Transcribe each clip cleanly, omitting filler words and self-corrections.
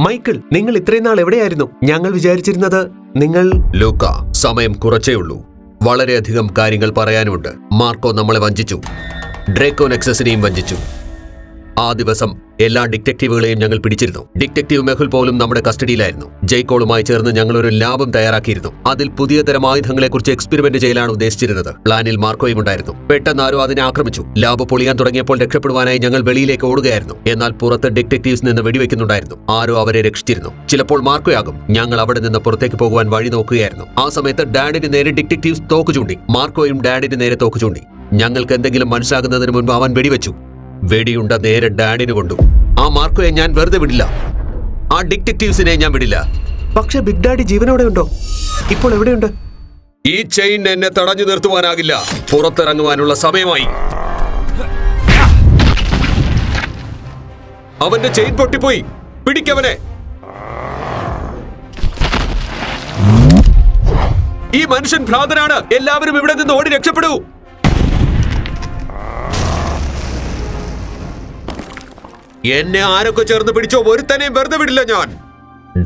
Michael, നിങ്ങൾ ഇത്രയും നാൾ എവിടെയായിരുന്നു? ഞങ്ങൾ വിചാരിച്ചിരുന്നത് നിങ്ങൾ... ലൂക്ക, സമയം കുറച്ചേ ഉള്ളൂ. വളരെയധികം കാര്യങ്ങൾ പറയാനുണ്ട്. മാർക്കോ നമ്മളെ വഞ്ചിച്ചു, ഡ്രേക്കോ നെക്സസിനെയും വഞ്ചിച്ചു. ആ ദിവസം എല്ലാ ഡിറ്റക്റ്റീവുകളെയും ഞങ്ങൾ പിടിച്ചിരുന്നു. ഡിറ്റക്റ്റീവ് മെഹുൽ പോലും നമ്മുടെ കസ്റ്റഡിയിലായിരുന്നു. ജയ്ക്കോളുമായി ചേർന്ന് ഞങ്ങൾ ഒരു ലാബും തയ്യാറാക്കിയിരുന്നു. അതിൽ പുതിയ തരം ആയുധങ്ങളെക്കുറിച്ച് എക്സ്പെരിമെന്റ് ചെയ്യലാണ് ഉദ്ദേശിച്ചിരുന്നത്. പ്ലാനിൽ മാർക്കോയും ഉണ്ടായിരുന്നു. പെട്ടെന്ന് ആരോ അതിനെ ആക്രമിച്ചു. ലാബ് പൊളിയാൻ തുടങ്ങിയപ്പോൾ രക്ഷപ്പെടുവാനായി ഞങ്ങൾ വെളിയിലേക്ക് ഓടുകയായിരുന്നു. എന്നാൽ പുറത്ത് ഡിറ്റക്റ്റീവ്സ് നിന്ന് വെടിവെക്കുന്നുണ്ടായിരുന്നു. ആരോ അവരെ രക്ഷിച്ചിരുന്നു. ചിലപ്പോൾ മാർക്കോയാകും. ഞങ്ങൾ അവിടെ നിന്ന് പുറത്തേക്ക് പോകുവാൻ വഴി നോക്കുകയായിരുന്നു. ആ സമയത്ത് ഡാഡിന് നേരെ ഡിറ്റക്റ്റീവ്സ് തോക്ക് ചൂണ്ടി. മാർക്കോയും ഡാഡിന് നേരെ തോക്ക് ചൂണ്ടി. ഞങ്ങൾക്ക് എന്തെങ്കിലും മനസ്സിലാകുന്നതിന് മുൻപ് അവൻ വെടിവെച്ചു. വെടിയുണ്ട നേരെ ഡാഡിന് കൊണ്ടു. ആ മാർക്കോയെ ഞാൻ വെറുതെ വിടില്ല. ആ ഡിറ്റക്റ്റീവ്സിനെ ഞാൻ വിടില്ല. പക്ഷെ ബിഗ് ഡാഡി ജീവനോടെ ഉണ്ടോ? ഇപ്പോൾ എവിടെയുണ്ട്? ഈ ചെയിൻ എന്നെ തടഞ്ഞു നിർത്തുവാനാകില്ല. പുറത്തിറങ്ങുവാനുള്ള സമയമായി. അവന്റെ ചെയിൻ പൊട്ടിപ്പോയി. പിടിക്കവനെ. ഈ മനുഷ്യൻ ഭ്രാന്തനാണ്. എല്ലാവരും ഇവിടെ നിന്ന് ഓടി രക്ഷപ്പെടൂ. എന്നെ ആരൊക്കെ ചേർന്ന് പിടിച്ചോ, ഒരുത്തനെയും വെറുതെ വിടില്ല ഞാൻ.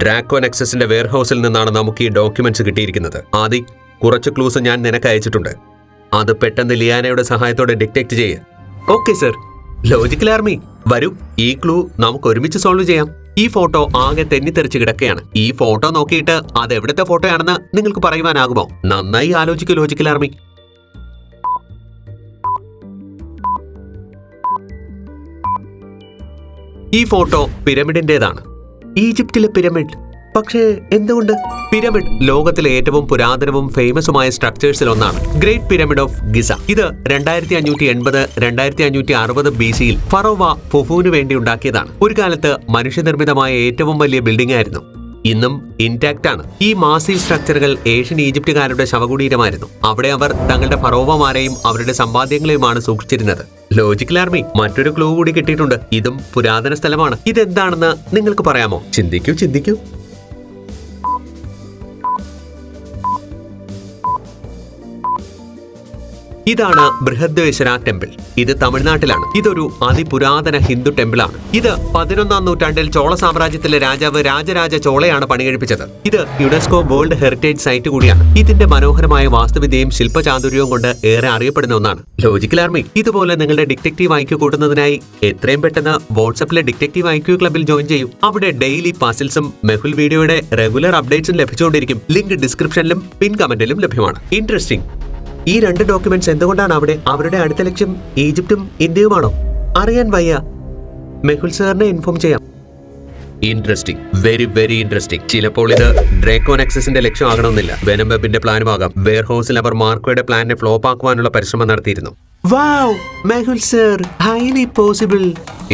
ഡ്രാക്കോ നെക്സസിന്റെ വെയർഹൌസിൽ നിന്നാണ് നമുക്ക് ഈ ഡോക്യുമെന്റ്സ് കിട്ടിയിരിക്കുന്നത്. ആദി, കുറച്ച് ക്ലൂസ് ഞാൻ നിനക്ക് അയച്ചിട്ടുണ്ട്. അത് പെട്ടെന്ന് ലിയാനയുടെ സഹായത്തോടെ ഡിറ്റക്ട് ചെയ്യ്. Okay sir. ലോജിക്കൽ ആർമി, വരൂ. ഈ ക്ലൂ നമുക്ക് ഒരുമിച്ച് സോൾവ് ചെയ്യാം. ഈ ഫോട്ടോ ആകെ തെന്നിത്തെറിച്ച് കിടക്കുകയാണ്. ഈ ഫോട്ടോ നോക്കിയിട്ട് അത് എവിടുത്തെ ഫോട്ടോയാണെന്ന് നിങ്ങൾക്ക് പറയുവാനാകുമോ? നന്നായി ആലോചിക്കൂ ലോജിക്കൽ ആർമി. ഈ ഫോട്ടോ പിരമിഡിന്റേതാണ്. ഈജിപ്തിലെ പിരമിഡ്. പക്ഷേ എന്തുകൊണ്ട്? പിരമിഡ് ലോകത്തിലെ ഏറ്റവും പുരാതനവും ഫേമസുമായ സ്ട്രക്ചേഴ്സിൽ ഒന്നാണ്. Great pyramid of Giza. ഇത് 2580 2560 BC-യിൽ ഫറോവ ഫുഫുവിന് വേണ്ടി ഉണ്ടാക്കിയതാണ്. ഒരു കാലത്ത് മനുഷ്യനിർമ്മിതമായ ഏറ്റവും വലിയ ബിൽഡിംഗ് ആയിരുന്നു. ഇന്നും ഇൻടാക്റ്റ് ആണ്. ഈ മാസീവ് സ്ട്രക്ചറുകൾ ഏഷ്യൻ ഈജിപ്തുകാരുടെ ശവകുടീരമായിരുന്നു. അവിടെ അവർ തങ്ങളുടെ ഫറോവമാരെയും അവരുടെ സമ്പാദ്യങ്ങളെയുമാണ് സൂക്ഷിച്ചിരുന്നത്. ലോജിക്കൽ ആർമി, മറ്റൊരു ക്ലൂ കൂടി കിട്ടിയിട്ടുണ്ട്. ഇതും പുരാതന സ്ഥലമാണ്. ഇതെന്താണെന്ന് നിങ്ങൾക്ക് പറയാമോ? ചിന്തിക്കൂ. ഇതാണ് ബൃഹദ്വേശ്വര ടെമ്പിൾ. ഇത് തമിഴ്നാട്ടിലാണ്. ഇതൊരു അതിപുരാതന ഹിന്ദു ടെമ്പിളാണ്. ഇത് 11ാം നൂറ്റാണ്ടിൽ ചോള സാമ്രാജ്യത്തിലെ രാജാവ് രാജരാജ ചോളയാണ് പണികഴിപ്പിച്ചത്. ഇത് യുനെസ്കോ വേൾഡ് ഹെറിറ്റേജ് സൈറ്റ് കൂടിയാണ്. ഇതിന്റെ മനോഹരമായ വാസ്തുവിദ്യയും ശില്പചാതുര്യവും കൊണ്ട് ഏറെ അറിയപ്പെടുന്ന ഒന്നാണ്. ലോജിക്കൽ ആർമി, ഇതുപോലെ നിങ്ങളുടെ ഡിറ്റക്റ്റീവ് ഐക്യു കൂട്ടുന്നതിനായി എത്രയും പെട്ടെന്ന് വാട്സ്ആപ്പിലെ ഡിറ്റക്റ്റീവ് ഐക്യു ക്ലബിൽ ജോയിൻ ചെയ്യും. അവിടെ ഡെയിലി പസിൽസും മെഹുൽ വീഡിയോയുടെ റെഗുലർ അപ്ഡേറ്റ്സും ലഭിച്ചുകൊണ്ടിരിക്കും. ലിങ്ക് ഡിസ്ക്രിപ്ഷനിലും പിൻ കമന്റിലും ലഭ്യമാണ്. ഇൻട്രസ്റ്റിംഗ്. ഈ 2 ഡോക്യുമെന്റ്സ് എന്തുകൊണ്ടാണ് അവിടെ? അവരുടെ അടുത്ത ലക്ഷ്യം ഈജിപ്തും ഇന്ത്യയുമാണോ? അറിയാൻ വയ്യ. മെഹുൽ സാറിനെ ഇൻഫോം ചെയ്യാം. Interesting, very very interesting. ചിലപ്പോൾ ഇത് ഡ്രേക്കോ നെക്സസിന്റെ ലക്ഷ്യം ആകണമെന്നില്ല. വെനം വെബിന്റെ പ്ലാനും ആകാം. വെയർഹൌസിൽ അവർ മാർക്കോയുടെ പ്ലാനിനെ ഫ്ലോപ്പ് ആക്കുവാനുള്ള പരിശ്രമം നടത്തിയിരുന്നു. വാവ്, മെഹുൽ സർ, ഹൈലി പോസിബിൾ.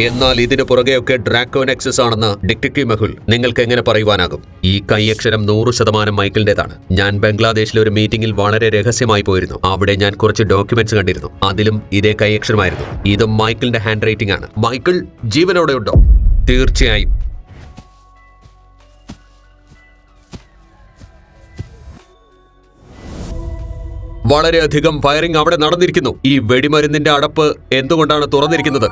എന്നാൽ ഇതിനു പുറകെയൊക്കെ ഡ്രാക്കോ നെക്സസ് ആണെന്ന് ഡിറ്റക്റ്റീവ് മെഹുൽ നിങ്ങൾക്ക് എങ്ങനെ പറയുവാനാകും? ഈ കൈയക്ഷരം 100% മൈക്കിളിന്റേതാണ്. ഞാൻ ബംഗ്ലാദേശിലെ ഒരു മീറ്റിംഗിൽ വളരെ രഹസ്യമായി പോയിരുന്നു. അവിടെ ഞാൻ കുറച്ച് ഡോക്യുമെന്റ്സ് കണ്ടിരുന്നു. അതിലും ഇതേ കൈയക്ഷരമായിരുന്നു. ഇതും മൈക്കിളിന്റെ ഹാൻഡ് റൈറ്റിംഗ് ആണ്. മൈക്കിൾ ജീവനോടെ ഉണ്ടോ? തീർച്ചയായും. വളരെയധികം ഫയറിംഗ് അവിടെ നടന്നിരിക്കുന്നു. ഈ വെടിമരുന്നിന്റെ അടപ്പ് എന്തുകൊണ്ടാണ് തുറന്നിരിക്കുന്നത്?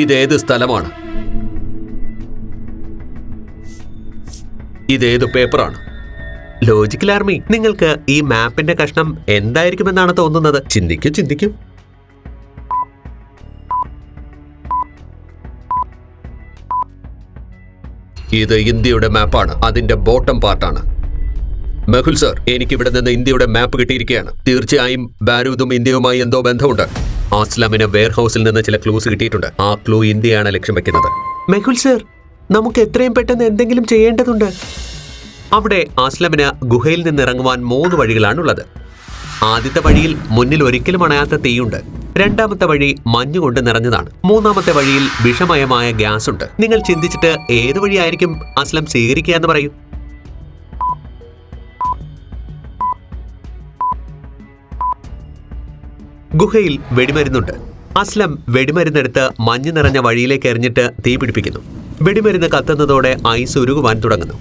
ഇതേത് സ്ഥലമാണ്? ഇതേത് പേപ്പറാണ്? ലോജിക്കൽ ആർമി, നിങ്ങൾക്ക് ഈ മാപ്പിന്റെ കഷ്ണം എന്തായിരിക്കുമെന്നാണ് തോന്നുന്നത്? ചിന്തിക്കൂ. ഇത് ഇന്ത്യയുടെ മാപ്പാണ്. അതിന്റെ ബോട്ടം പാർട്ടാണ്. മെഹുൽ സർ, എനിക്കിവിടെ നിന്ന് ഇന്ത്യയുടെ മാപ്പ് കിട്ടിയിരിക്കുകയാണ്. തീർച്ചയായും ബാരൂദും ഇന്ത്യയുമായി എന്തോ ബന്ധമുണ്ട്. അസ്ലമിന് വെയർഹൌസിൽ നിന്ന് ചില ക്ലൂസ് കിട്ടിയിട്ടുണ്ട്. ആ ക്ലൂ ഇന്ത്യയാണ് ലക്ഷ്യം വെക്കുന്നത്. മെഹുൽ സർ, നമുക്ക് എത്രയും പെട്ടെന്ന് എന്തെങ്കിലും ചെയ്യേണ്ടതുണ്ട്. അവിടെ അസ്ലമിന് ഗുഹയിൽ നിന്ന് ഇറങ്ങുവാൻ 3 വഴികളാണുള്ളത്. ആദ്യത്തെ വഴിയിൽ മുന്നിൽ ഒരിക്കലും അണയാത്ത തീയുണ്ട്. രണ്ടാമത്തെ വഴി മഞ്ഞുകൊണ്ട് നിറഞ്ഞതാണ്. മൂന്നാമത്തെ വഴിയിൽ വിഷമയമായ ഗ്യാസ് ഉണ്ട്. നിങ്ങൾ ചിന്തിച്ചിട്ട് ഏത് വഴിയായിരിക്കും അസ്ലം സ്വീകരിക്കുക എന്ന് പറയൂ. ഗുഹയിൽ വെടിമരുന്നുണ്ട്. അസ്ലം വെടിമരുന്നെടുത്ത് മഞ്ഞ് നിറഞ്ഞ വഴിയിലേക്ക് എറിഞ്ഞിട്ട് തീ പിടിപ്പിക്കുന്നു. വെടിമരുന്ന് കത്തുന്നതോടെ ഐസ് ഉരുകുവാൻ തുടങ്ങുന്നു.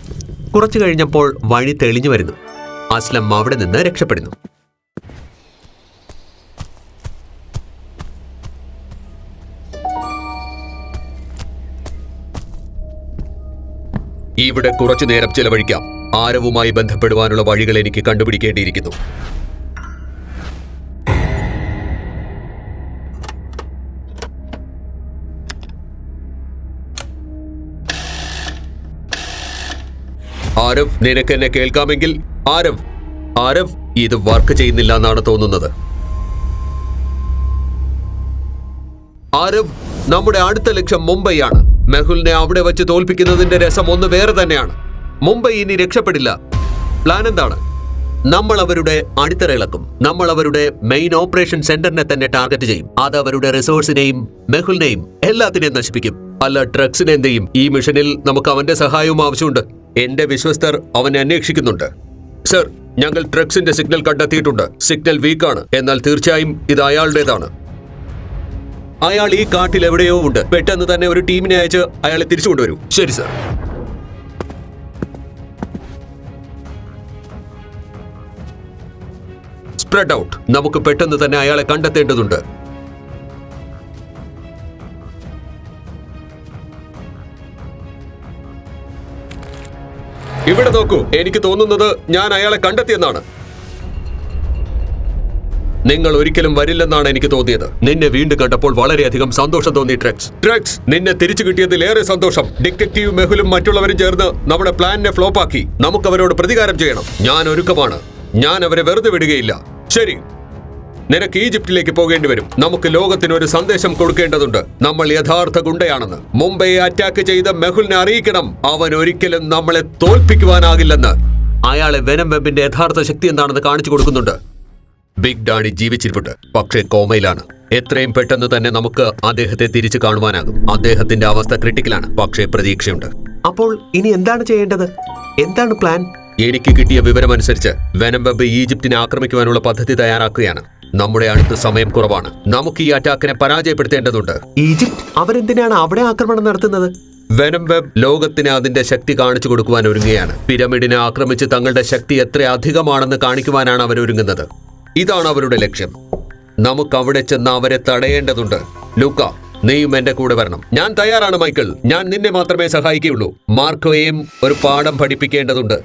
കുറച്ചു കഴിഞ്ഞപ്പോൾ വഴി തെളിഞ്ഞു വരുന്നു. അസ്ലം അവിടെ നിന്ന് രക്ഷപ്പെടുന്നു. ഇവിടെ കുറച്ചു നേരം ചെലവഴിക്കാം. ആരവുമായി ബന്ധപ്പെടുവാനുള്ള വഴികൾ എനിക്ക് കണ്ടുപിടിക്കേണ്ടിയിരിക്കുന്നു. ആരവ്, നിനക്ക് എന്നെ കേൾക്കാമെങ്കിൽ? ആരവ്, ഇത് വർക്ക് ചെയ്യുന്നില്ല എന്നാണ് തോന്നുന്നത്. ആരവ്, നമ്മുടെ അടുത്ത ലക്ഷ്യം മുംബൈയാണ്. മെഹുലിനെ അവിടെ വെച്ച് തോൽപ്പിക്കുന്നതിന്റെ രസം ഒന്ന് വേറെ തന്നെയാണ്. മുംബൈ ഇനി രക്ഷപ്പെടില്ല. പ്ലാൻ എന്താണ്? നമ്മൾ അവരുടെ അടിത്തറ ഇളക്കും. നമ്മൾ അവരുടെ മെയിൻ ഓപ്പറേഷൻ സെന്ററിനെ തന്നെ ടാർഗറ്റ് ചെയ്യും. അത് അവരുടെ റിസോഴ്സിനെയും മെഹുലിനെയും എല്ലാത്തിനെയും നശിപ്പിക്കും. അല്ല, ഡ്രഗ്സിനെ എന്ത് ചെയ്യും? ഈ മിഷനിൽ നമുക്ക് അവന്റെ സഹായവും ആവശ്യമുണ്ട്. എന്റെ വിശ്വസ്തർ അവനെ അന്വേഷിക്കുന്നുണ്ട്. സർ, ഞങ്ങൾ ഡ്രഗ്സിന്റെ സിഗ്നൽ കണ്ടെത്തിയിട്ടുണ്ട്. സിഗ്നൽ വീക്കാണ്, എന്നാൽ തീർച്ചയായും ഇത് അയാളുടേതാണ്. അയാൾ ഈ കാട്ടിൽ എവിടെയോ ഉണ്ട്. പെട്ടെന്ന് തന്നെ ഒരു ടീമിനെ അയച്ച് അയാളെ തിരിച്ചു കൊണ്ടുവരൂ. ശരി സർ. Spread out. നമുക്ക് പെട്ടെന്ന് തന്നെ അയാളെ കണ്ടെത്തേണ്ടതുണ്ട്. ഇവിടെ നോക്കൂ, എനിക്ക് തോന്നുന്നത് ഞാൻ അയാളെ കണ്ടെത്തിയെന്നാണ്. നിങ്ങൾ ഒരിക്കലും വരില്ലെന്നാണ് എനിക്ക് തോന്നിയത്. നിന്നെ വീണ്ടും കണ്ടപ്പോൾ വളരെയധികം സന്തോഷം തോന്നി. ഡ്രഗ്സ്, നിന്നെ തിരിച്ചു കിട്ടിയതിലേറെ സന്തോഷം. ഡിറ്റക്റ്റീവ് മെഹുലും മറ്റുള്ളവരും ചേർന്ന് നമ്മുടെ പ്ലാനിനെ ഫ്ലോപ്പാക്കി. നമുക്ക് അവരോട് പ്രതികാരം ചെയ്യണം. ഞാൻ ഒരുക്കമാണ്. ഞാൻ അവരെ വെറുതെ വിടുകയില്ല. ശരി, നിനക്ക് ഈജിപ്തിലേക്ക് പോകേണ്ടി വരും. നമുക്ക് ലോകത്തിന് ഒരു സന്ദേശം കൊടുക്കേണ്ടതുണ്ട്. നമ്മൾ യഥാർത്ഥ ഗുണ്ടയാണെന്ന്. മുംബൈയെ അറ്റാക്ക് ചെയ്ത മെഹുലിനെ അറിയിക്കണം. അവൻ ഒരിക്കലും നമ്മളെ തോൽപ്പിക്കുവാനാകില്ലെന്ന്. അയാളെ വെനം വെബിന്റെ യഥാർത്ഥ ശക്തി എന്താണെന്ന് കാണിച്ചു കൊടുക്കുന്നുണ്ട്. ബിഗ് ഡാഡി ജീവിച്ചിരിപ്പുണ്ട്, പക്ഷേ കോമയിലാണ്. എത്രയും പെട്ടെന്ന് തന്നെ നമുക്ക് അദ്ദേഹത്തെ തിരിച്ചു കാണുവാനാകും. അദ്ദേഹത്തിന്റെ അവസ്ഥ ക്രിട്ടിക്കലാണ്, പക്ഷേ പ്രതീക്ഷയുണ്ട്. അപ്പോൾ ഇനി എന്താണ് ചെയ്യേണ്ടത്? എന്താണ് പ്ലാൻ? എനിക്ക് കിട്ടിയ വിവരമനുസരിച്ച് വെനം വെബ് ഈജിപ്തിനെ ആക്രമിക്കുവാനുള്ള പദ്ധതി തയ്യാറാക്കുകയാണ്. നമ്മുടെ അടുത്ത് സമയം കുറവാണ്. നമുക്ക് ഈ അറ്റാക്കിനെ പരാജയപ്പെടുത്തേണ്ടതുണ്ട്. ഈജിപ്ത് അവരെന്തിനാണ് അവിടെ ആക്രമണം നടത്തുന്നത്? വെനം വെബ് ലോകത്തിന് അതിന്റെ ശക്തി കാണിച്ചു കൊടുക്കുവാൻ ഒരുങ്ങുകയാണ്. പിരമിഡിനെ ആക്രമിച്ച് തങ്ങളുടെ ശക്തി എത്ര അധികമാണെന്ന് കാണിക്കുവാനാണ് അവരൊരുങ്ങുന്നത്. ഇതാണ് അവരുടെ ലക്ഷ്യം. നമുക്ക് അവിടെ ചെന്ന് അവരെ തടയേണ്ടതുണ്ട്. ലൂക്ക, നീയും എന്റെ കൂടെ വരണം. ഞാൻ തയ്യാറാണ് മൈക്കിൾ. ഞാൻ നിന്നെ മാത്രമേ സഹായിക്കുകയുള്ളൂ. മാർക്കോയെയും ഒരു പാഠം പഠിപ്പിക്കേണ്ടതുണ്ട്.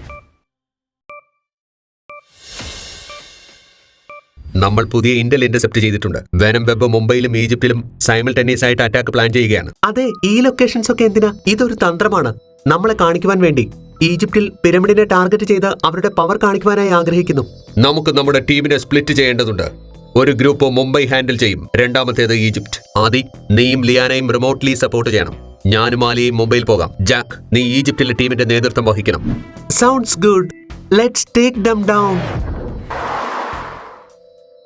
നമ്മൾ പുതിയ ഇന്റൽ ഇന്റർസെപ്റ്റ് ചെയ്തിട്ടുണ്ട്. വെനം വെബ് മുംബൈയിലും ഈജിപ്തിലും സൈമൾട്ടേനിയസ് ആയിട്ട് അറ്റാക്ക് പ്ലാൻ ചെയ്യുകയാണ്. അതെ, ഈ ലൊക്കേഷൻസ് ഒക്കെ എന്തിനാ? ഇതൊരു തന്ത്രമാണ്, നമ്മളെ കാണിക്കുവാൻ വേണ്ടി. ഈജിപ്തിൽ പിരമിഡിനെ ടാർഗറ്റ് ചെയ്ത് അവരുടെ പവർ കാണിക്കുവാനായി ആഗ്രഹിക്കുന്നു. നമുക്ക് നമ്മുടെ ടീമിനെ സ്പ്ലിറ്റ് ചെയ്യേണ്ടതുണ്ട്. ഒരു ഗ്രൂപ്പ് മുംബൈ ഹാൻഡിൽ ചെയ്യും, രണ്ടാമത്തേത് ഈജിപ്ത്. ആദി, നീയും ലിയാനയും റിമോട്ട്ലി സപ്പോർട്ട് ചെയ്യണം. ഞാനും ആലിയയും മുംബൈയിൽ പോകാം. ജാക്ക്, നീ ഈജിപ്തിലെ ടീമിന്റെ നേതൃത്വം വഹിക്കണം. Sounds good. Let's take them down.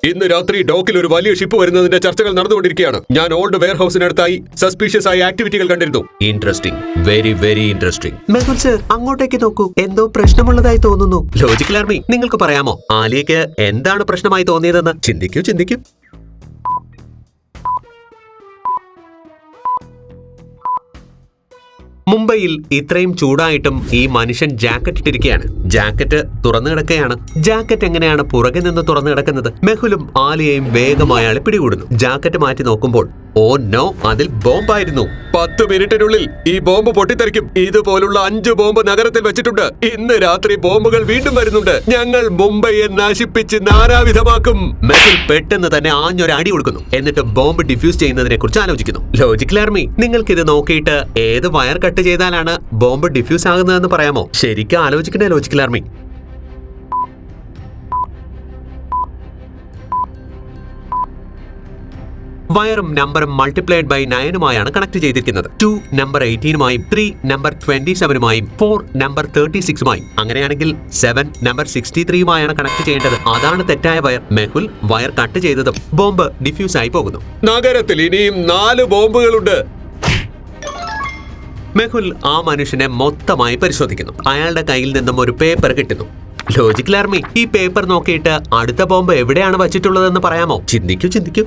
ഇന്ന് രാത്രി ഡോക്കിൽ ഒരു വലിയ ഷിപ്പ് വരുന്നതിന്റെ ചർച്ചകൾ നടന്നുകൊണ്ടിരിക്കുകയാണ്. ഞാൻ ഓൾഡ് വെയർ ഹൗസിനടുത്തായി സസ്പീഷ്യസ് ആയ ആക്ടിവിറ്റികൾ കണ്ടിരുന്നു. Interesting, very very interesting. Mehul sir, അങ്ങോട്ടേക്ക് നോക്കൂ. എന്തോ പ്രശ്നമുള്ളതായി തോന്നുന്നു. ലോജിക്കൽ ആർമി, നിങ്ങൾക്ക് പറയാമോ ആലിയയ്ക്ക് എന്താണ് പ്രശ്നമായി തോന്നിയതെന്ന്? ചിന്തിക്കൂ. മുംബൈയിൽ ഇത്രയും ചൂടായിട്ടും ഈ മനുഷ്യൻ ജാക്കറ്റ് ഇട്ടിരിക്കുകയാണ്. ജാക്കറ്റ് തുറന്നു കിടക്കുകയാണ്. ജാക്കറ്റ് എങ്ങനെയാണ് പുറകെ നിന്ന് തുറന്നു കിടക്കുന്നത്? മെഹുലും ആലിയയും വേഗം അയാളെ പിടികൂടുന്നു. ജാക്കറ്റ് മാറ്റി നോക്കുമ്പോൾ, ഓ നോ, അതിൽ ബോംബായിരുന്നു. 10 മിനിറ്റിനുള്ളിൽ ഈ ബോംബ് പൊട്ടിത്തെറിക്കും. ഇതുപോലുള്ള 5 ബോംബ് നഗരത്തിൽ വെച്ചിട്ടുണ്ട്. ഇന്ന് രാത്രി ബോംബുകൾ വീണ്ടും വരുന്നുണ്ട്. ഞങ്ങൾ മുംബൈയെ നശിപ്പിച്ച് നാനാവിധമാക്കും. മെഹുൽ പെട്ടെന്ന് തന്നെ ആഞ്ഞൊരു അടി കൊടുക്കുന്നു. എന്നിട്ട് ബോംബ് ഡിഫ്യൂസ് ചെയ്യുന്നതിനെ കുറിച്ച് ആലോചിക്കുന്നു. ലോജിക്കൽ ആർമി, നിങ്ങൾക്കിത് നോക്കിയിട്ട് ഏത് വയർ കട്ട് ചെയ്താലാണ് ബോംബ് ഡിഫ്യൂസ് ആകുന്നതെന്ന് പറയാമോ? ശരിക്കും ആലോചിക്കണേ ലോജിക്കൽ ആർമി. വയറും നമ്പറും മൾട്ടിപ്ലൈഡ് ബൈ 9 കണക്ട് ചെയ്തിരിക്കുന്നത്. 2 നമ്പർ 18 3 നമ്പർ 27 4 നമ്പർ 36 അങ്ങനെയാണെങ്കിൽ 7 നമ്പർ 63 കണക്ട് ചെയ്യേണ്ടത്. അതാണ് തെറ്റായ വയർ. മെഹുൽ വയർ കട്ട് ചെയ്തതും ബോംബ് ഡിഫ്യൂസ് ആയി പോകുന്നു. നഗരത്തിൽ ഇനിയും 4 ബോംബുകളുണ്ട്. മെഹുൽ ആ മനുഷ്യനെ മൊത്തമായി പരിശോധിക്കുന്നു. അയാളുടെ കയ്യിൽ നിന്നും ഒരു പേപ്പർ കിട്ടുന്നു. ലോജിക്കൽ ആർമി, ഈ പേപ്പർ നോക്കിയിട്ട് അടുത്ത ബോംബ് എവിടെയാണ് വച്ചിട്ടുള്ളതെന്ന് പറയാമോ? ചിന്തിക്കൂ.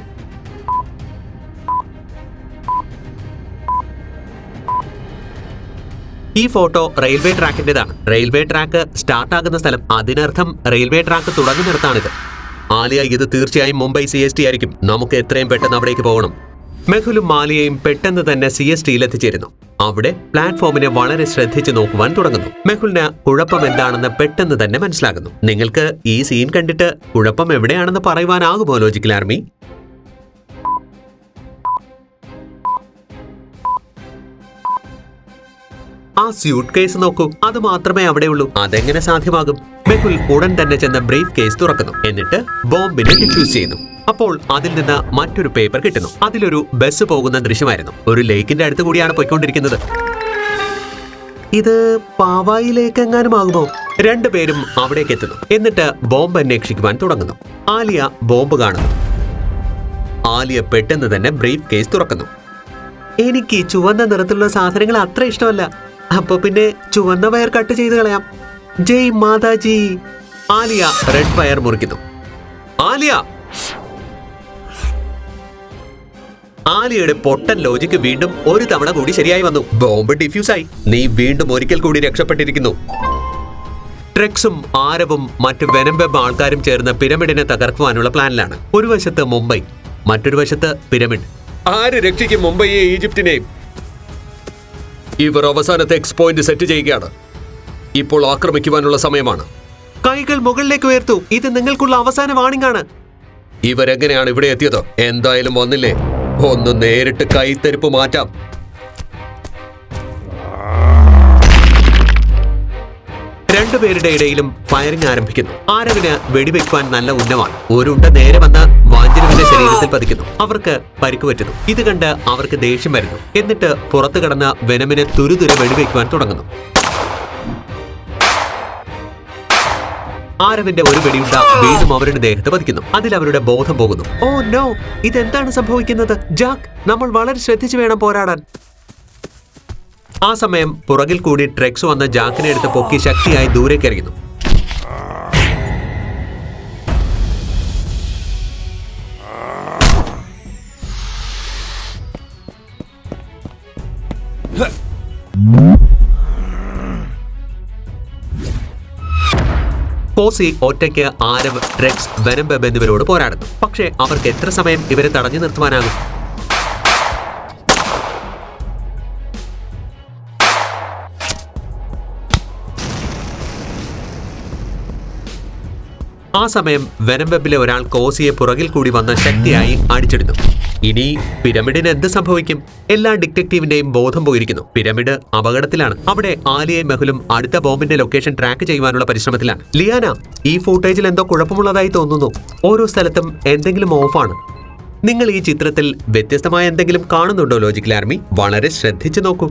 ഈ ഫോട്ടോ റെയിൽവേ ട്രാക്കിന്റേതാണ്. റെയിൽവേ ട്രാക്ക് സ്റ്റാർട്ട് ആകുന്ന സ്ഥലം, അതിനർത്ഥം റെയിൽവേ ട്രാക്ക് തുടങ്ങുന്നിടത്താണിത്. ആലിയ, ഇത് തീർച്ചയായും മുംബൈ CST ആയിരിക്കും. നമുക്ക് എത്രയും പെട്ടെന്ന് അവിടേക്ക് പോകണം. മെഹുലും ആലിയയും പെട്ടെന്ന് തന്നെ CSTയിൽ എത്തിച്ചേരുന്നു. അവിടെ പ്ലാറ്റ്ഫോമിനെ വളരെ ശ്രദ്ധിച്ചു നോക്കുവാൻ തുടങ്ങുന്നു. മെഹുലിന് കുഴപ്പം എന്താണെന്ന് പെട്ടെന്ന് തന്നെ മനസ്സിലാകുന്നു. നിങ്ങൾക്ക് ഈ സീൻ കണ്ടിട്ട് കുഴപ്പം എവിടെയാണെന്ന് പറയുവാനാകുമോ ലോജിക്കൽ ആർമി? ആ സ്യൂട്ട് കേസ് നോക്കൂ, അത് മാത്രമേ അവിടെയുള്ളൂ. അതെങ്ങനെ സാധ്യമാകും? മെഹുൽ ഉടൻ തന്നെ ചെന്ന് ബ്രീഫ് കേസ് തുറക്കുന്നു. എന്നിട്ട് ബോംബിനെ ഡിഫ്യൂസ് ചെയ്യുന്നു. അപ്പോൾ അതിൽ നിന്ന് മറ്റൊരു പേപ്പർ കിട്ടുന്നു. അതിലൊരു ബസ് പോകുന്ന ദൃശ്യമായിരുന്നു. ഒരു ലേക്കിന്റെ അടുത്ത് കൂടിയാണ് പോയിക്കൊണ്ടിരിക്കുന്നത്. ഇത് പാവായിലേക്ക് എങ്ങാനും ആകുമോ? രണ്ടുപേരും അവിടേക്ക് എത്തുന്നു. എന്നിട്ട് ബോംബ് അന്വേഷിക്കുവാൻ തുടങ്ങുന്നു. ആലിയ ബോംബ് കാണുന്നു. ആലിയ പെട്ടെന്ന് തന്നെ ബ്രീഫ് കേസ് തുറക്കുന്നു. എനിക്ക് ചുവന്ന നിറത്തിലുള്ള സാധനങ്ങൾ അത്ര ഇഷ്ടമല്ല. അപ്പൊ പിന്നെ ചുവന്ന വയർ കട്ട് ചെയ്ത് കളയാം. ജയ് മാതാജി. ആലിയ റെഡ് വയർ മുറിക്കുന്നു. ആലിയയുടെ പൊട്ടൻ ലോജിക്ക് വീണ്ടും ഒരു തവണ കൂടി ശരിയായി വന്നു. ബോംബ് ഡിഫ്യൂസ് ആയി. നീ വീണ്ടും ഒരിക്കൽ കൂടി രക്ഷപ്പെട്ടിരിക്കുന്നു. ട്രെക്സും ആരവും മറ്റു വെനംബെബ് ആൾക്കാരും ചേർന്ന് പിരമിഡിനെ തകർക്കുവാനുള്ള പ്ലാനിലാണ്. ഒരു വശത്ത് മുംബൈ, മറ്റൊരു വശത്ത് പിരമിഡ്. ആര് രക്ഷിക്കും മുംബൈയെ ഈജിപ്തിനെയും? ഇവർ അവസാനത്തെ എക്സ് പോയിന്റ് സെറ്റ് ചെയ്യുകയാണ്. ഇപ്പോൾ ആക്രമിക്കുവാനുള്ള സമയമാണ്. കൈകൾ മുകളിലേക്ക് ഉയർത്തു. ഇത് നിങ്ങൾക്കുള്ള അവസാന വാണിംഗ് ആണ്. ഇവരെങ്ങനെയാണ് ഇവിടെ എത്തിയത്? എന്തായാലും വന്നില്ലേ, ഒന്ന് നേരിട്ട് കൈത്തെരുപ്പ് മാറ്റാം. രണ്ടുപേരുടെ ഇടയിലും ഫയറിംഗ് ആരംഭിക്കുന്നു. ആരവിന് വെടിവെക്കുവാൻ നല്ല ഉന്നമാണ്. ഒരുണ്ട നേരെ വന്ന് വാഞ്ചിനുവിന്റെ ശരീരത്തിൽ പതിക്കുന്നു. അവർക്ക് പരിക്ക് പറ്റുന്നു. ഇത് കണ്ട് അവർക്ക് ദേഷ്യം വരുന്നു. എന്നിട്ട് പുറത്തു കടന്ന വെനമിനെ തുരുതുരെ വെടിവെക്കുവാൻ തുടങ്ങുന്നു. ആരവിന്റെ ഒരു വെടിയുണ്ട വീണ്ടും അവരുടെ ദേഹത്ത് പതിക്കുന്നു. അതിൽ അവരുടെ ബോധം പോകുന്നു. ഓ നോ, ഇതെന്താണ് സംഭവിക്കുന്നത്? ജാക്ക്, നമ്മൾ വളരെ ശ്രദ്ധിച്ചു വേണം പോരാടാൻ. ആ സമയം പുറകിൽ കൂടി ട്രെക്സ് വന്ന് ജാക്കിനെ എടുത്ത് പൊക്കി ശക്തിയായി ദൂരേക്ക് എറിയുന്നു. കോസി ഒറ്റയ്ക്ക് ആരവ്, ട്രെക്സ്, വെനംബെബ് എന്നിവരോട് പോരാടുന്നു. പക്ഷേ അവർക്ക് എത്ര സമയം ഇവരെ തടഞ്ഞു നിർത്തുവാനാകും? ആ സമയം വെനംബെബിലെ ഒരാൾ കോസിയെ പുറകിൽ കൂടി വന്ന ശക്തിയായി അടിച്ചിടുന്നു. ഇനി പിരമിഡിന് എന്ത് സംഭവിക്കും? എല്ലാ ഡിറ്റക്റ്റീവിന്റെയും ബോധം പോയിരിക്കുന്നു. പിരമിഡ് അപകടത്തിലാണ്. അവിടെ ആലിയയും മെഹുലും അടുത്ത ബോംബിന്റെ ലൊക്കേഷൻ ട്രാക്ക് ചെയ്യുവാനുള്ള പരിശ്രമത്തിലാണ്. ലിയാന, ഈ ഫൂട്ടേജിൽ എന്തോ കുഴപ്പമുള്ളതായി തോന്നുന്നു. ഓരോ സ്ഥലത്തും എന്തെങ്കിലും ഓഫാണ്. നിങ്ങൾ ഈ ചിത്രത്തിൽ വ്യത്യസ്തമായ എന്തെങ്കിലും കാണുന്നുണ്ടോ ലോജിക്കൽ ആർമി? വളരെ ശ്രദ്ധിച്ചു നോക്കൂ.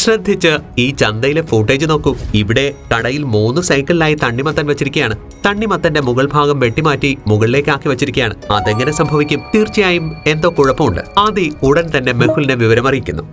ശ്രദ്ധിച്ച് ഈ ചന്തയിലെ ഫൂട്ടേജ് നോക്കൂ. ഇവിടെ കടയിൽ 3 സൈക്കിളിലായി തണ്ണിമത്തൻ വെച്ചിരിക്കുകയാണ്. തണ്ണിമത്തന്റെ മുകൾ ഭാഗം വെട്ടിമാറ്റി മുകളിലേക്കാക്കി വെച്ചിരിക്കുകയാണ്. അതെങ്ങനെ സംഭവിക്കും? തീർച്ചയായും എന്തോ കുഴപ്പമുണ്ട്. ആദി ഉടൻ തന്നെ മെഹുലിനെ വിവരമറിയിക്കുന്നു.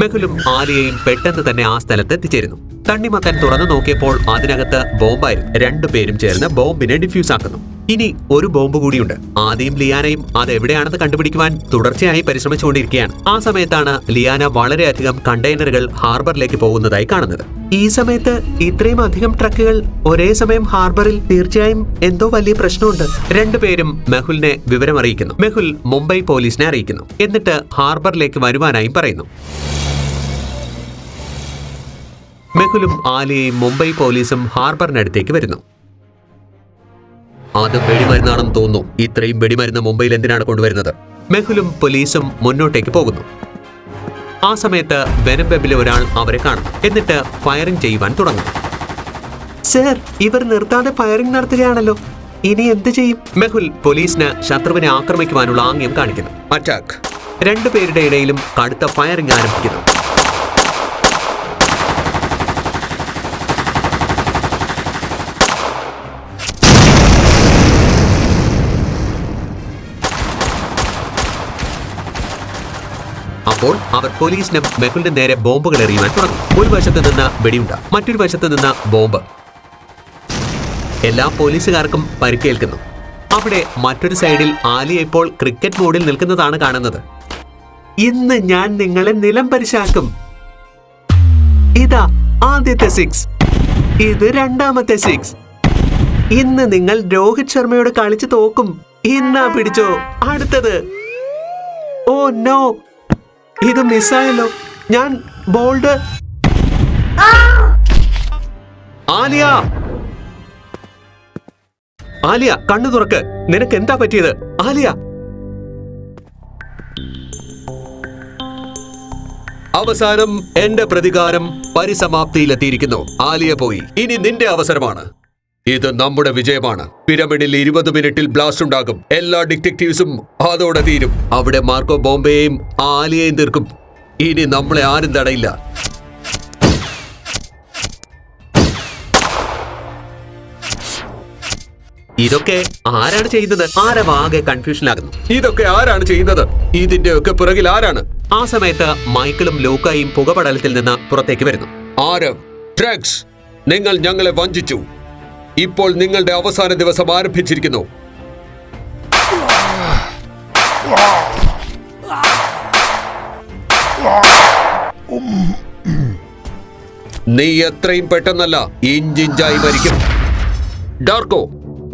മെഹുലും ആലിയയും പെട്ടെന്ന് തന്നെ ആ സ്ഥലത്ത് എത്തിച്ചേരുന്നു. തണ്ണിമത്തൻ തുറന്നു നോക്കിയപ്പോൾ അതിനകത്ത് ബോംബായിരുന്നു. രണ്ടുപേരും ചേർന്ന് ബോംബിനെ ഡിഫ്യൂസ് ആക്കുന്നു. ഇനി ഒരു ബോംബ് കൂടിയുണ്ട്. ആദിയും ലിയാനയും അതെവിടെയാണെന്ന് കണ്ടുപിടിക്കുവാൻ തുടർച്ചയായി പരിശ്രമിച്ചുകൊണ്ടിരിക്കുകയാണ്. ആ സമയത്താണ് ലിയാന വളരെയധികം കണ്ടെയ്നറുകൾ ഹാർബറിലേക്ക് പോകുന്നതായി കാണുന്നത്. ഈ സമയത്ത് ഇത്രയും അധികം ട്രക്കുകൾ ഒരേ സമയം ഹാർബറിൽ, തീർച്ചയായും എന്തോ വലിയ പ്രശ്നമുണ്ട്. രണ്ടുപേരും മെഹുലിനെ വിവരമറിയിക്കുന്നു. മെഹുൽ മുംബൈ പോലീസിനെ അറിയിക്കുന്നു. എന്നിട്ട് ഹാർബറിലേക്ക് വരുവാനായും പറയുന്നു. മെഹുലും ആലിയയും മുംബൈ പോലീസും ഹാർബറിനടുത്തേക്ക് വരുന്നു. അത് വെടിമരുന്നാണെന്ന് തോന്നുന്നു. ഇത്രയും വെടിമരുന്ന് മുംബൈയിൽ എന്തിനാണ് കൊണ്ടുവരുന്നത്? മെഹുലും പോലീസും മുന്നോട്ടേക്ക് പോകുന്നു. ആ സമയത്ത് വെനംബെബിലെ ഒരാൾ അവരെ കാണും. എന്നിട്ട് ഫയറിംഗ് ചെയ്യുവാൻ തുടങ്ങും. സർ, ഇവർ നിർത്താതെ ഫയറിംഗ് നടത്തുകയാണല്ലോ. ഇനി എന്ത് ചെയ്യും? മെഹുൽ പോലീസിന് ശത്രുവിനെ ആക്രമിക്കുവാനുള്ള ആംഗ്യം കാണിക്കുന്നു. അറ്റാക്ക്. രണ്ടുപേരുടെ ഇടയിലും കടുത്ത ഫയറിംഗ് ആരംഭിക്കുന്നു. അപ്പോൾ അവർ പോലീസിനും മെഹുലിന്റെ നേരെ ബോംബുകൾ എറിയുവാൻ തുടങ്ങി. ഒരു വശത്ത് നിന്ന് വെടിയുണ്ട, മറ്റൊരു വശത്ത് നിന്ന് ബോംബ്. എല്ലാ പോലീസുകാർക്കും പരിക്കേൽക്കുന്നു. അവിടെ മറ്റൊരു സൈഡിൽ ആലിയ ഇപ്പോൾ ക്രിക്കറ്റ് മോഡിൽ നിൽക്കുന്നതാണ് കാണുന്നത്. ഇന്ന് ഞാൻ നിങ്ങളെ നിലം പരിശാക്കും. ഇതാ ആദ്യത്തെ 6, ഇത് രണ്ടാമത്തെ 6, ഇന്ന് നിങ്ങൾ രോഹിത് ശർമ്മയോട് കളിച്ച് തോക്കും. ഇന്നാ പിടിച്ചോ അടുത്തത്. ഓ നോ, ഇത് മിസ്സായല്ലോ. ഞാൻ ബോൾഡ്. ആലിയ, ആലിയ കണ്ണു തുറക്ക്. നിനക്ക് എന്താ പറ്റിയത് ആലിയ? അവസാനം എന്റെ പ്രതികാരം പരിസമാപ്തിയിലെത്തിയിരിക്കുന്നു. ആലിയ പോയി. ഇനി നിന്റെ അവസരമാണ്. ഇത് നമ്മുടെ വിജയമാണ്. പിരമിഡിൽ 20 മിനിറ്റിൽ ബ്ലാസ്റ്റ് ഉണ്ടാകും. എല്ലാ ഡിറ്റക്റ്റീവ്സും അതോടെ തീരും. അവിടെ മാർക്കോ ബോംബെയും ആലിയയും തീർക്കും. ഇനി നമ്മളെ ആരും തടയില്ല. ഇതൊക്കെ ആരാണ് ചെയ്യുന്നത്? ആരവാകെ കൺഫ്യൂഷനാകുന്നു. ഇതൊക്കെ ആരാണ് ചെയ്യുന്നത്? ഇതിന്റെ ഒക്കെ പിറകിൽ ആരാണ്? ആ സമയത്ത് മൈക്കിളും ലൂക്കായും പുകപടലത്തിൽ നിന്ന് പുറത്തേക്ക് വരുന്നു. ആരവ്, ഡ്രഗ്സ്, നിങ്ങൾ ഞങ്ങളെ വഞ്ചിച്ചു. ഇപ്പോൾ നിങ്ങളുടെ അവസാന ദിവസം ആരംഭിച്ചിരിക്കുന്നു. നീ എത്രയും പെട്ടെന്നല്ല ഇഞ്ചിഞ്ചായി മരിക്കും. ഡാർക്കോ,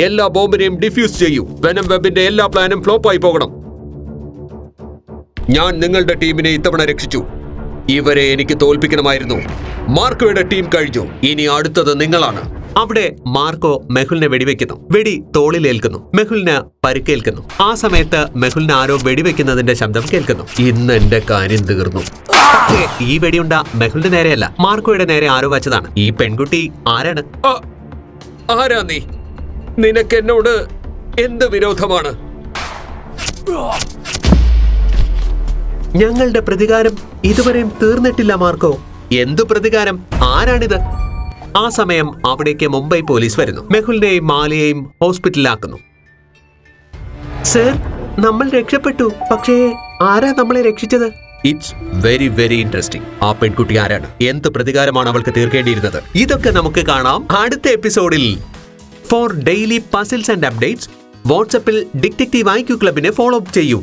എല്ലാ ബോംബിനെയും ഡിഫ്യൂസ് ചെയ്യൂ. വെനം വെബിന്റെ എല്ലാ പ്ലാനും ഫ്ലോപ്പായി പോകണം. ഞാൻ നിങ്ങളുടെ ടീമിനെ ഇത്തവണ രക്ഷിച്ചു. ഇവരെ എനിക്ക് തോൽപ്പിക്കണമായിരുന്നു. മാർക്കോയുടെ ടീം കഴിഞ്ഞു. ഇനി അടുത്തത് നിങ്ങളാണ്. അവിടെ മാർക്കോ മെഹുലിനെ വെടിവെക്കുന്നു. വെടി തോളിലേൽക്കുന്നു. മെഹുലിന് പരിക്കേൽക്കുന്നു. ആ സമയത്ത് മെഹുലിന് ആരോ വെടിവെക്കുന്നതിന്റെ ശബ്ദം കേൾക്കുന്നു. ഇന്ന് എന്റെ കാര്യം തീർന്നു. പക്ഷേ ഈ വെടിയുണ്ട മെഹുലിന്റെ നേരെയല്ല, മാർക്കോയുടെ നേരെ ആരോ വച്ചതാണ്. ഈ പെൺകുട്ടി ആരാണ്? ആരാ നീ? നിനക്ക് എന്നോട് എന്ത് വിരോധമാണ്? ഞങ്ങളുടെ പ്രതികാരം ഇതുവരെയും തീർന്നിട്ടില്ല മാർക്കോ. എന്തു പ്രതികാരം? ആരാണിത്? ആ സമയം അവിടേക്ക് മുംബൈ പോലീസ് വരുന്നു. മെഹുലിനെയും മാലിയെയും ഹോസ്പിറ്റലിലാക്കുന്നു. സർ, നമ്മൾ രക്ഷപ്പെട്ടു. പക്ഷേ ആരാ നമ്മളെ രക്ഷിച്ചത്? It's very very interesting. ആ പെൺകുട്ടി ആരാണ്? എന്ത് പ്രതികാരമാണ് അവൾക്ക് തീർക്കേണ്ടിയിരുന്നത്? ഇതൊക്കെ നമുക്ക് കാണാം അടുത്ത എപ്പിസോഡിൽ. For daily puzzles and updates വാട്സ്ആപ്പിൽ ഡിറ്റക്റ്റീവ് IQ ക്ലബിനെ ഫോളോ അപ്പ് ചെയ്യൂ.